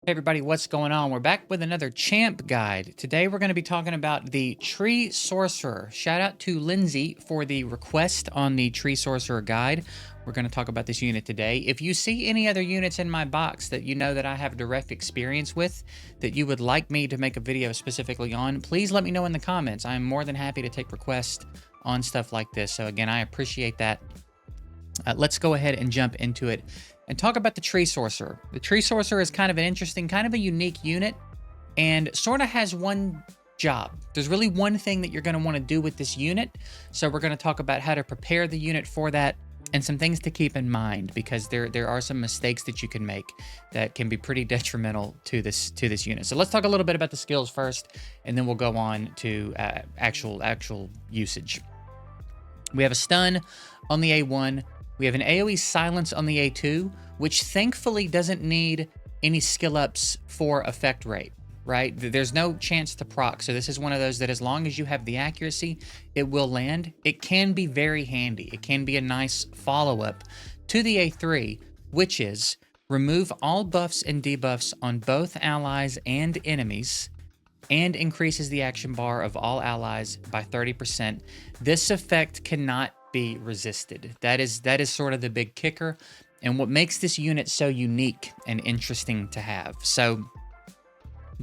Hey everybody, what's going on? We're back with another champ guide. Today we're going to be talking about the Tree Sorcerer. Shout out to Lindsay for the request on the Tree Sorcerer guide. We're going to talk about this unit today. If you see any other units in my box that you know that I have direct experience with, that you would like me to make a video specifically on, please let me know in the comments. I'm more than happy to take requests on stuff like this. So again, I appreciate that. Let's go ahead and jump into it and talk about the Tree Sorcerer. The Tree Sorcerer is kind of an interesting, kind of a unique unit, and sort of has one job. There's really one thing that you're going to want to do with this unit, so we're going to talk about how to prepare the unit for that and some things to keep in mind, because there are some mistakes that you can make that can be pretty detrimental to this unit. So let's talk a little bit about the skills first, and then we'll go on to actual usage. We have a stun on the A1. We have an AoE silence on the A2, which thankfully doesn't need any skill ups for effect rate, right? There's no chance to proc, so this is one of those that as long as you have the accuracy, it will land. It can be very handy. It can be a nice follow-up to the A3, which is remove all buffs and debuffs on both allies and enemies, and increases the action bar of all allies by 30%. This effect cannot be resisted. That is sort of the big kicker, and what makes this unit so unique and interesting to have. So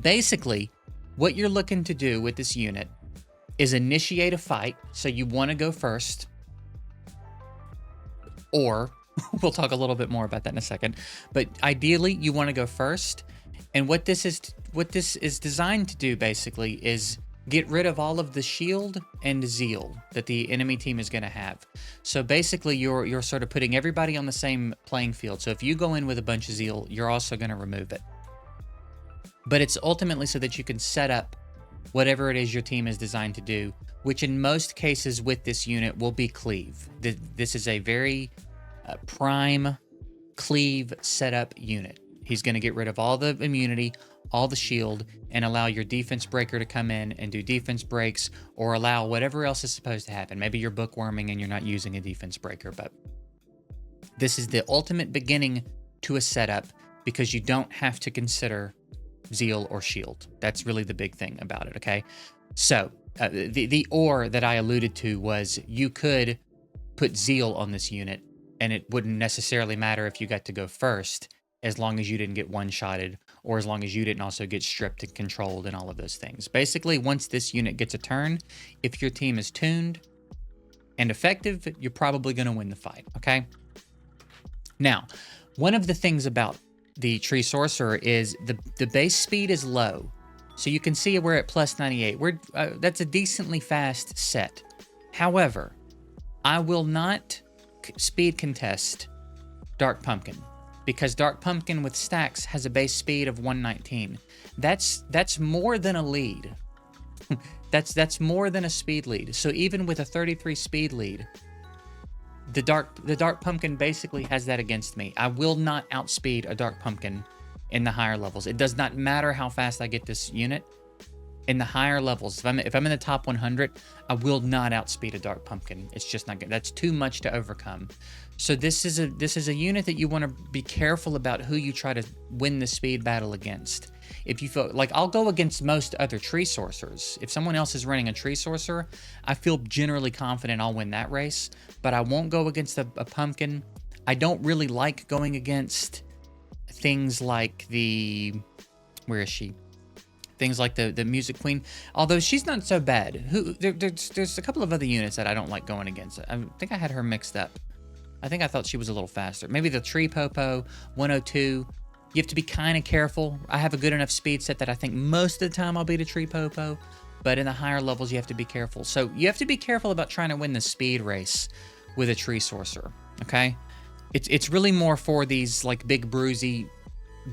basically, what you're looking to do with this unit is initiate a fight. So you want to go first, or we'll talk a little bit more about that in a second, but ideally you want to go first. And what this is designed to do basically is get rid of all of the shield and zeal that the enemy team is going to have. So basically you're sort of putting everybody on the same playing field. So if you go in with a bunch of zeal, you're also going to remove it. But it's ultimately so that you can set up whatever it is your team is designed to do, which in most cases with this unit will be cleave. This is a very prime cleave setup unit. He's going to get rid of all the immunity, all the shield, and allow your defense breaker to come in and do defense breaks, or allow whatever else is supposed to happen. Maybe you're bookworming and you're not using a defense breaker, but this is the ultimate beginning to a setup because you don't have to consider zeal or shield. That's really the big thing about it, okay? So the or that I alluded to was you could put zeal on this unit and it wouldn't necessarily matter if you got to go first, as long as you didn't get one-shotted, or as long as you didn't also get stripped and controlled and all of those things. Basically, once this unit gets a turn, if your team is tuned and effective, you're probably going to win the fight, okay? Now, one of the things about the Tree Sorcerer is the base speed is low. So you can see we're at plus 98. That's a decently fast set. However, I will not speed contest Dark Pumpkin, because Dark Pumpkin with stacks has a base speed of 119. That's more than a lead. that's more than a speed lead. So even with a 33 speed lead, the Dark Pumpkin basically has that against me. I will not outspeed a Dark Pumpkin in the higher levels. It does not matter how fast I get this unit. In the higher levels, if I'm in the top 100, I will not outspeed a Dark Pumpkin. It's just not good. That's too much to overcome. So this is a unit that you want to be careful about who you try to win the speed battle against. If you feel like, I'll go against most other Tree Sorcerers. If someone else is running a Tree Sorcerer, I feel generally confident I'll win that race, but I won't go against a Pumpkin. I don't really like going against things like where is she? Things like the Music Queen, although she's not so bad. There's a couple of other units that I don't like going against. I think I had her mixed up. I think I thought she was a little faster. Maybe the Tree Popo, 102. You have to be kind of careful. I have a good enough speed set that I think most of the time I'll beat a Tree Popo, but in the higher levels you have to be careful. So you have to be careful about trying to win the speed race with a Tree Sorcerer, okay? It's really more for these like big bruisey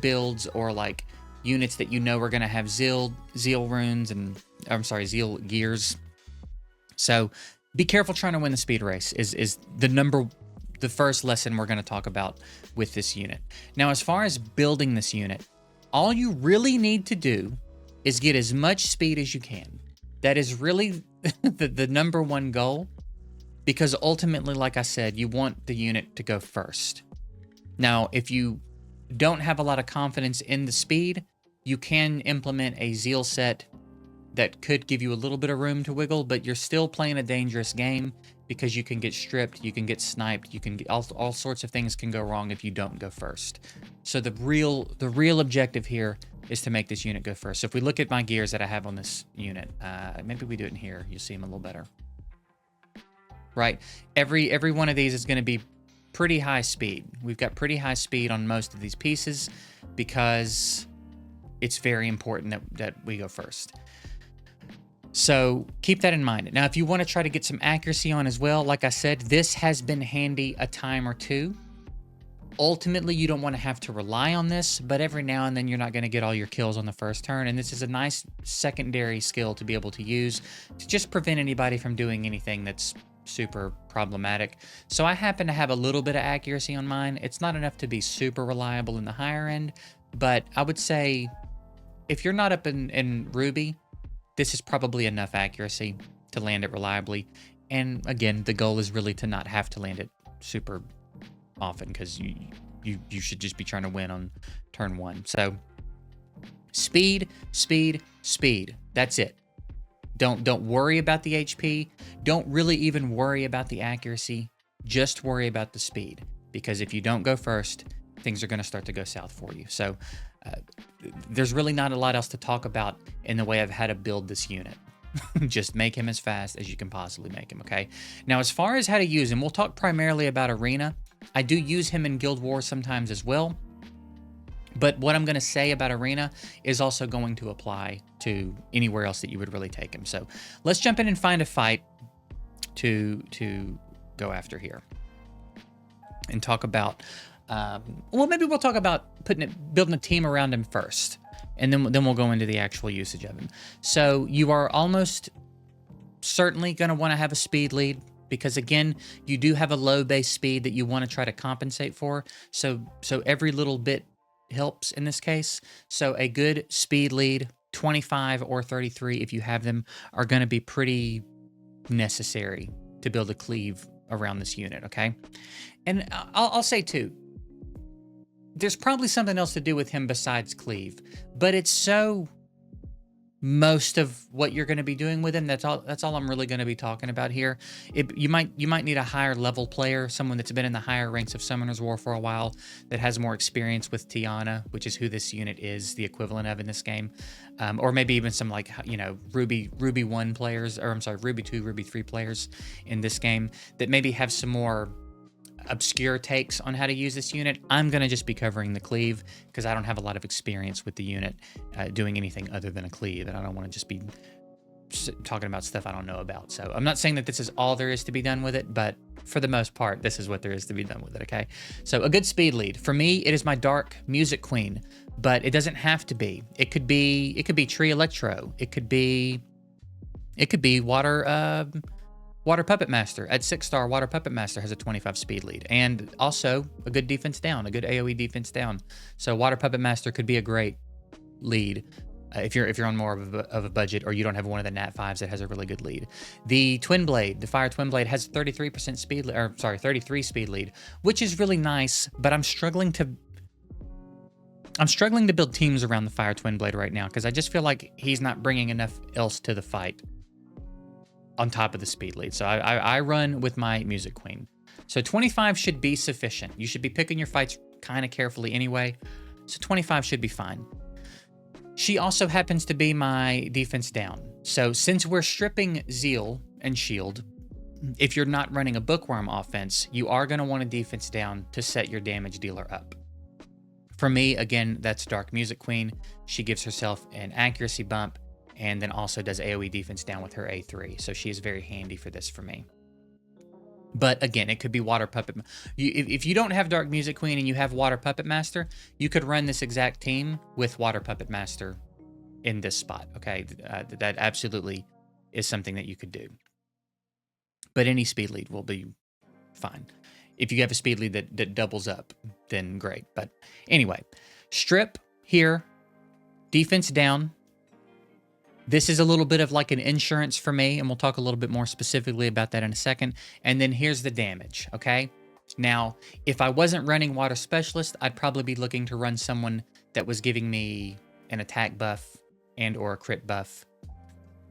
builds, or like units that you know are going to have zeal runes and zeal gears. So be careful trying to win the speed race is the first lesson we're going to talk about with this unit. Now, as far as building this unit, all you really need to do is get as much speed as you can. That is really the number one goal, because ultimately, like I said, you want the unit to go first. Now, if you don't have a lot of confidence in the speed, you can implement a Zeal set that could give you a little bit of room to wiggle, but you're still playing a dangerous game because you can get stripped, you can get sniped, you can get all sorts of things can go wrong if you don't go first. So the real objective here is to make this unit go first. So if we look at my gears that I have on this unit, maybe we do it in here, you'll see them a little better. Right, every one of these is going to be pretty high speed. We've got pretty high speed on most of these pieces because it's very important that we go first. So keep that in mind. Now, if you want to try to get some accuracy on as well, like I said, this has been handy a time or two. Ultimately, you don't want to have to rely on this, but every now and then you're not going to get all your kills on the first turn, and this is a nice secondary skill to be able to use to just prevent anybody from doing anything that's super problematic. So I happen to have a little bit of accuracy on mine. It's not enough to be super reliable in the higher end, but I would say if you're not up in Ruby, this is probably enough accuracy to land it reliably. And again, the goal is really to not have to land it super often because you should just be trying to win on turn one. So speed, speed, speed. That's it. Don't worry about the HP. Don't really even worry about the accuracy. Just worry about the speed, because if you don't go first, things are going to start to go south for you. So there's really not a lot else to talk about in the way of how to build this unit. Just make him as fast as you can possibly make him, okay? Now, as far as how to use him, we'll talk primarily about Arena. I do use him in Guild Wars sometimes as well. But what I'm going to say about Arena is also going to apply to anywhere else that you would really take him. So let's jump in and find a fight to go after here. And talk about, well, maybe we'll talk about building a team around him first. And then we'll go into the actual usage of him. So you are almost certainly going to want to have a speed lead, because again, you do have a low base speed that you want to try to compensate for. So every little bit helps in this case. So a good speed lead, 25 or 33 if you have them, are going to be pretty necessary to build a cleave around this unit, okay? And I'll say too, there's probably something else to do with him besides cleave, but it's so most of what you're going to be doing with him. That's all I'm really going to be talking about here. You might need a higher level player, someone that's been in the higher ranks of Summoner's War for a while, that has more experience with Tiana, which is who this unit is the equivalent of in this game, or maybe even some, like, you know, Ruby 1 players, or I'm sorry, Ruby 2, Ruby 3 players in this game that maybe have some more obscure takes on how to use this unit. I'm going to just be covering the cleave because I don't have a lot of experience with the unit doing anything other than a cleave, and I don't want to just be talking about stuff I don't know about. So I'm not saying that this is all there is to be done with it, but for the most part, this is what there is to be done with it, okay? So a good speed lead. For me, it is my Dark Music Queen, but it doesn't have to be. It could be Tree Electro. It could be Water Puppet Master. At 6-star, Water Puppet Master has a 25 speed lead, and also a good defense down, a good AoE defense down. So Water Puppet Master could be a great lead if you're on more of a budget, or you don't have one of the Nat 5s that has a really good lead. The Twin Blade, the Fire Twin Blade, has 33% speed, or sorry, 33 speed lead, which is really nice. But I'm struggling to build teams around the Fire Twin Blade right now because I just feel like he's not bringing enough else to the fight on top of the speed lead. So I run with my Music Queen. So 25 should be sufficient. You should be picking your fights kind of carefully anyway. So 25 should be fine. She also happens to be my defense down. So since we're stripping Zeal and Shield, if you're not running a Bookworm offense, you are going to want a defense down to set your damage dealer up. For me, again, that's Dark Music Queen. She gives herself an accuracy bump, and then also does AoE defense down with her A3. So she is very handy for this for me. But again, it could be Water Puppet. If you don't have Dark Music Queen and you have Water Puppet Master, you could run this exact team with Water Puppet Master in this spot, okay? That absolutely is something that you could do. But any speed lead will be fine. If you have a speed lead that doubles up, then great. But anyway, strip here, defense down. This is a little bit of like an insurance for me, and we'll talk a little bit more specifically about that in a second. And then here's the damage, okay? Now, if I wasn't running Water Specialist, I'd probably be looking to run someone that was giving me an attack buff and or a crit buff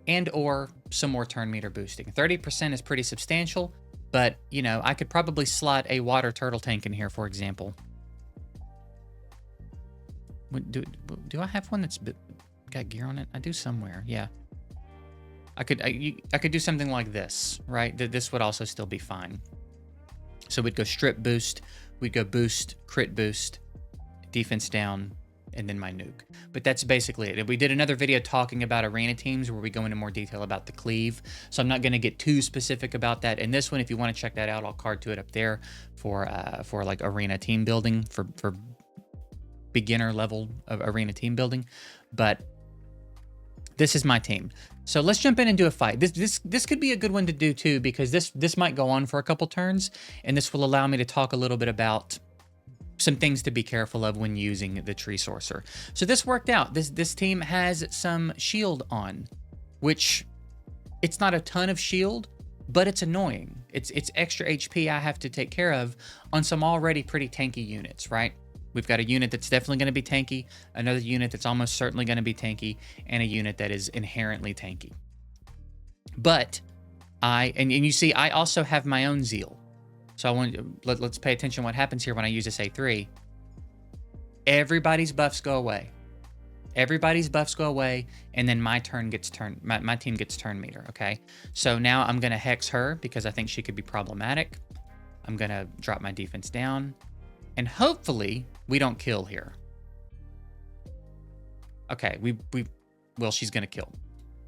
and or some more turn meter boosting. 30% is pretty substantial, but, you know, I could probably slot a water turtle tank in here, for example. Do I have one that's got gear on it? I do somewhere, yeah. I could do something like this, right? This would also still be fine. So we'd go strip boost, we'd go boost, crit boost, defense down, and then my nuke. But that's basically it. We did another video talking about arena teams where we go into more detail about the cleave. So I'm not going to get too specific about that. In this one, if you want to check that out, I'll card to it up there for like arena team building, for beginner level of arena team building. But this is my team. So let's jump in and do a fight. This could be a good one to do too, because this might go on for a couple turns, and this will allow me to talk a little bit about some things to be careful of when using the Tree Sorcerer. So this worked out. This team has some shield on, which it's not a ton of shield, but it's annoying. It's extra HP I have to take care of on some already pretty tanky units, right? We've got a unit that's definitely going to be tanky, another unit that's almost certainly going to be tanky, and a unit that is inherently tanky. But and you see, I also have my own zeal. So let's pay attention to what happens here when I use this A3. Everybody's buffs go away. Everybody's buffs go away, and then my team gets turn meter, okay? So now I'm going to hex her because I think she could be problematic. I'm going to drop my defense down. And hopefully we don't kill here. Okay, well, she's gonna kill.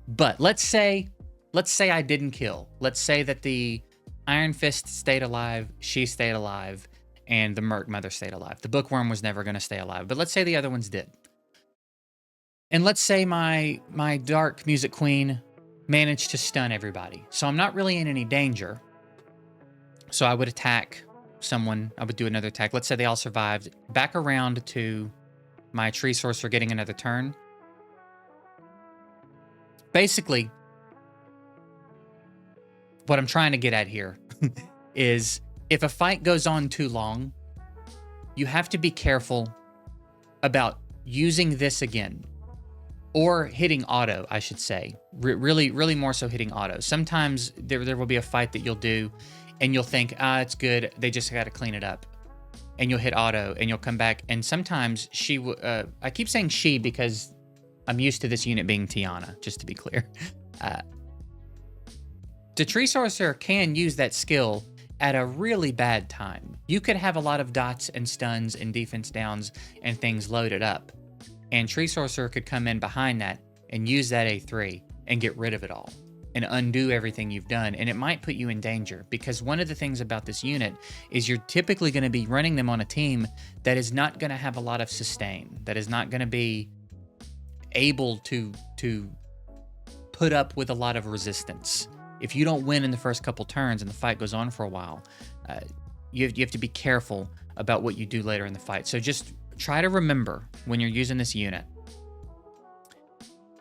But let's say I didn't kill. Let's say that the Iron Fist stayed alive, she stayed alive, and the Merc Mother stayed alive. The Bookworm was never gonna stay alive, but let's say the other ones did. And let's say my Dark Music Queen managed to stun everybody. So I'm not really in any danger. So I would attack someone, I would do another attack. Let's say they all survived. Back around to my Tree Sorcerer getting another turn. Basically, what I'm trying to get at here is if a fight goes on too long, you have to be careful about using this again. Or hitting auto, I should say. Really more so hitting auto. Sometimes there will be a fight that you'll do and you'll think, it's good, they just got to clean it up. And you'll hit auto, and you'll come back, and sometimes I keep saying she because I'm used to this unit being Tiana, just to be clear. The Tree Sorcerer can use that skill at a really bad time. You could have a lot of dots and stuns and defense downs and things loaded up, and Tree Sorcerer could come in behind that and use that A3 and get rid of it all and undo everything you've done, and it might put you in danger, because one of the things about this unit is you're typically going to be running them on a team that is not going to have a lot of sustain, that is not going to be able to put up with a lot of resistance. If you don't win in the first couple turns and the fight goes on for a while, you have to be careful about what you do later in the fight. So just try to remember when you're using this unit,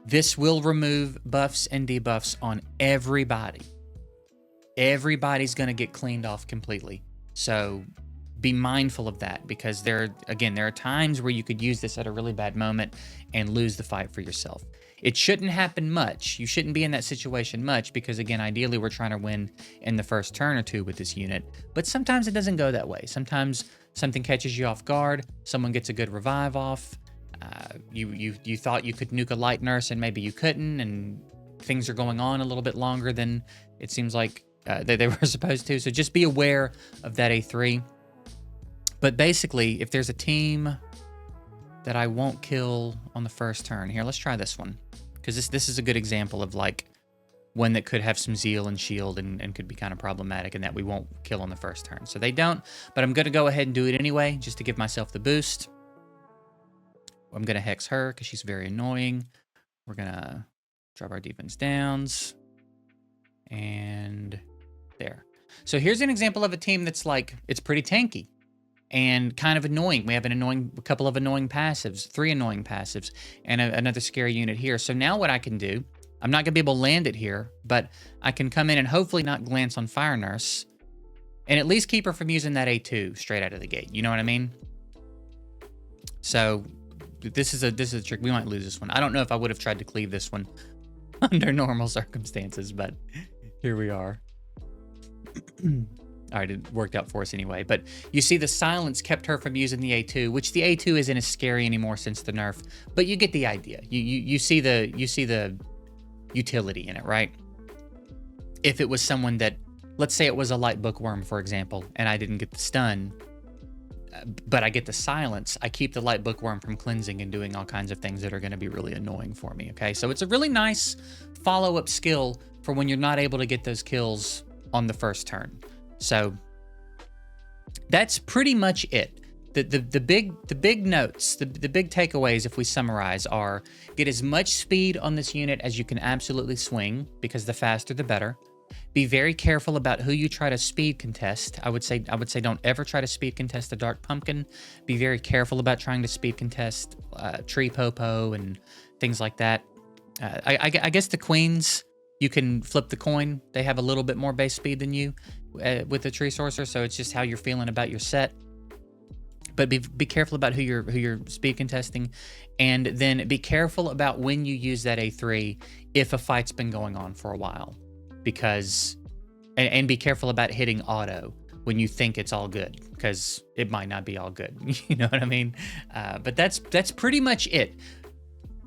this will remove buffs and debuffs on everybody. Everybody's going to get cleaned off completely. So be mindful of that, because there are times where you could use this at a really bad moment and lose the fight for yourself. It shouldn't happen much. You shouldn't be in that situation much, because again, ideally we're trying to win in the first turn or two with this unit. But sometimes it doesn't go that way. Sometimes something catches you off guard. Someone gets a good revive off. You thought you could nuke a light nurse and maybe you couldn't, and things are going on a little bit longer than it seems like they were supposed to. So just be aware of that A3. But basically, if there's a team that I won't kill on the first turn, here, let's try this one, because this is a good example of like one that could have some zeal and shield and could be kind of problematic, and that we won't kill on the first turn. So they don't, but I'm going to go ahead and do it anyway, just to give myself the boost. I'm going to hex her because she's very annoying. We're going to drop our defense downs. And there. So here's an example of a team that's like, it's pretty tanky and kind of annoying. We have a couple of annoying passives, 3 annoying passives, and another scary unit here. So now what I can do, I'm not going to be able to land it here, but I can come in and hopefully not glance on Fire Nurse. And at least keep her from using that A2 straight out of the gate. You know what I mean? So this is a trick. We might lose this one. I don't know if I would have tried to cleave this one under normal circumstances, but here we are. All right, it worked out for us anyway. But you see the silence kept her from using the A2, which the A2 isn't as scary anymore since the nerf. But you get the idea. You see the utility in it, right? If it was someone that, let's say it was a light bookworm, for example, and I didn't get the stun, but I get the silence, I keep the light bookworm from cleansing and doing all kinds of things that are going to be really annoying for me, okay? So it's a really nice follow-up skill for when you're not able to get those kills on the first turn. So that's pretty much it. The big notes, the big takeaways, if we summarize, are get as much speed on this unit as you can absolutely swing, because the faster the better. Be very careful about who you try to speed contest. I would say don't ever try to speed contest the Dark Pumpkin. Be very careful about trying to speed contest Tree Popo and things like that. I guess the Queens, you can flip the coin. They have a little bit more base speed than you with the Tree Sorcerer, so it's just how you're feeling about your set. But be careful about who you're speed contesting, and then be careful about when you use that A3 if a fight's been going on for a while, because and be careful about hitting auto when you think it's all good, because it might not be all good. You know what I mean? But that's pretty much it.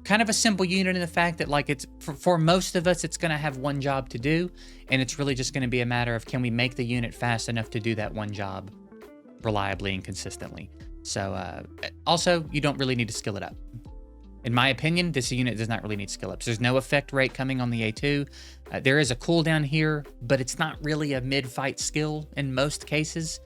Kind of a simple unit in the fact that, like, it's for most of us, it's going to have one job to do, and it's really just going to be a matter of, can we make the unit fast enough to do that one job reliably and consistently. So also, you don't really need to skill it up. In my opinion, this unit does not really need skill ups. There's no effect rate coming on the A2. There is a cooldown here, but it's not really a mid-fight skill in most cases.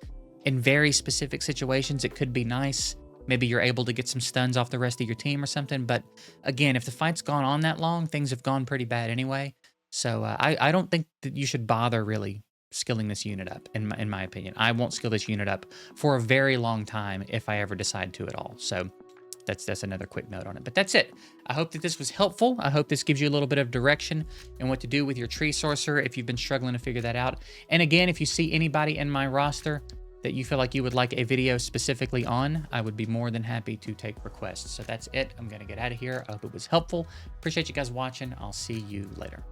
In very specific situations, it could be nice. Maybe you're able to get some stuns off the rest of your team or something. But again, if the fight's gone on that long, things have gone pretty bad anyway. So I don't think that you should bother really skilling this unit up, in my opinion. I won't skill this unit up for a very long time if I ever decide to at all. So that's another quick note on it. But that's it. I hope that this was helpful. I hope this gives you a little bit of direction and what to do with your Tree Sorcerer if you've been struggling to figure that out. And again, if you see anybody in my roster that you feel like you would like a video specifically on, I would be more than happy to take requests. So that's it. I'm going to get out of here. I hope it was helpful. Appreciate you guys watching. I'll see you later.